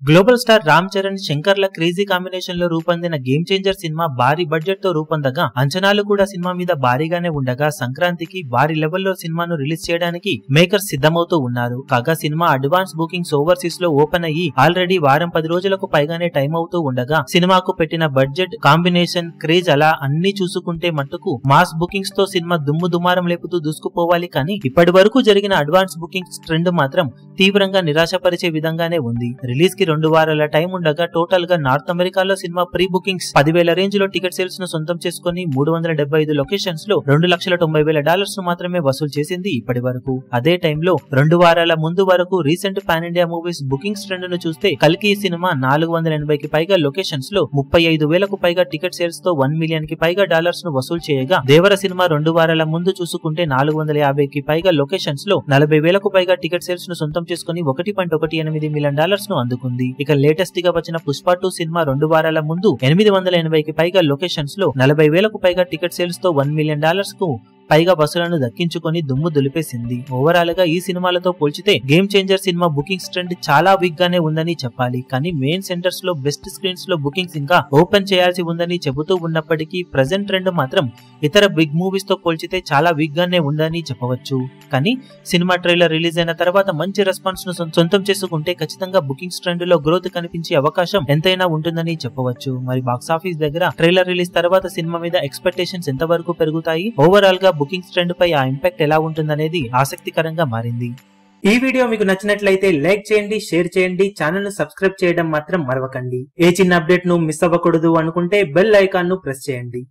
Global star Ram Charan శంకర్ల crazy combination లో రూపొందిన గేమ్ చేంజర్ సినిమా భారీ బడ్జెట్ తో రూపొందగా అంచనాలు కూడా సినిమా మీద భారీగానే ఉండగా సంక్రాంతికి భారీ లెవెల్లో సినిమాను రిలీజ్ చేయడానికి మేకర్స్ సిద్ధమవుతూ ఉన్నారు. కాగా సినిమా అడ్వాన్స్ బుకింగ్స్ ఓవర్సీస్ లో ఓపెన్ అయ్యి ఆల్రెడీ వారం 10 రోజులకు పైగానే టైం అవుతూ ఉండగా సినిమాకు పెట్టిన బడ్జెట్ కాంబినేషన్ క్రేజ్ అలా అన్ని చూసుకుంటే మట్టుకు మాస్ బుకింగ్స్ తో సినిమా దుమ్ము దుమారం లేపుతూ దూసుకుపోవాలి. కానీ ఇప్పటి వరకు జరిగిన అడ్వాన్స్ బుకింగ్స్ ట్రెండ్ మాత్రం తీవ్రంగా నిరాశపరిచే విధంగానే ఉంది. రిలీజ్ కి 2 వారాల టైం ఉండగా టోటల్ గా నార్త్ అమెరికాలో సినిమా ప్రీ బుకింగ్స్ 10,000 రేంజ్ లో టికెట్ సేల్స్ ను సొంతం చేసుకుని 375 లొకేషన్స్ లో $2,90,000 ను మాత్రమే వసూలు చేసింది ఇప్పటి వరకు. అదే టైంలో 2 వారాల ముందు వరకు recent pan India movies bookings trend ను చూస్తే కల్కి సినిమా 480కి పైగా లొకేషన్స్ లో 35,000కు పైగా టికెట్ సేల్స్ తో $1 మిలియన్ కి పైగా డాలర్స్ ను వసూలు చేయగా దేవర సినిమా 2 వారాల ముందు చూసుకుంటే 450కి పైగా లొకేషన్స్ లో 40,000కు పైగా టికెట్ సేల్స్ ను సొంతం చేసుకుని $1.18 మిలియన్ ను అందుకుంది. ఇక లేటెస్ట్ గా వచ్చిన పుష్ప 2 సినిమా 2 వారాల ముందు 880కి పైగా లొకేషన్స్ లో 40,000కు పైగా టికెట్ సేల్స్ తో $1 మిలియన్ కు పైగా వసూలను దక్కించుకొని దుమ్ము దులిపేసింది. ఓవరాల్ గా ఈ సినిమాలతో పోల్చితే game changer cinema bookings trend చాలా వీక్ గానే ఉందని చెప్పాలి. కానీ మెయిన్ సెంటర్స్ లో బెస్ట్ స్క్రీన్స్ లో బుకింగ్స్ ఇంకా ఓపెన్ చేయాల్సి ఉందని చెబుతూ ఉన్నప్పటికీ ప్రెజెంట్ ట్రెండ్ మాత్రం ఇతర బిగ్ మూవీస్ తో పోల్చితే చాలా వీక్ గానే ఉందని చెప్పవచ్చు. కానీ సినిమా ట్రైలర్ రిలీజ్ అయిన తర్వాత మంచి రెస్పాన్స్ ను సొంతం చేసుకుంటే ఖచ్చితంగా బుకింగ్స్ ట్రెండ్ లో గ్రోత్ కనిపించే అవకాశం ఎంతైనా ఉంటుందని చెప్పవచ్చు. మరి బాక్సాఫీస్ దగ్గర ట్రైలర్ రిలీజ్ తర్వాత సినిమా మీద ఎక్స్పెక్టేషన్స్ ఎంత వరకు పెరుగుతాయి, ఓవరాల్ గా బుకింగ్స్ ట్రెండ్ పై ఆ ఇంపాక్ట్ ఎలా ఉంటుందనేది ఆసక్తికరంగా మారింది. ఈ వీడియో మీకు నచ్చినట్లయితే లైక్ చేయండి, షేర్ చేయండి, ఛానల్ ను సబ్స్క్రైబ్ చేయడం మాత్రం మరవకండి. ఏ చిన్న అప్డేట్ ను మిస్ అవ్వకూడదు అనుకుంటే బెల్ ఐకాన్ ను ప్రెస్ చేయండి.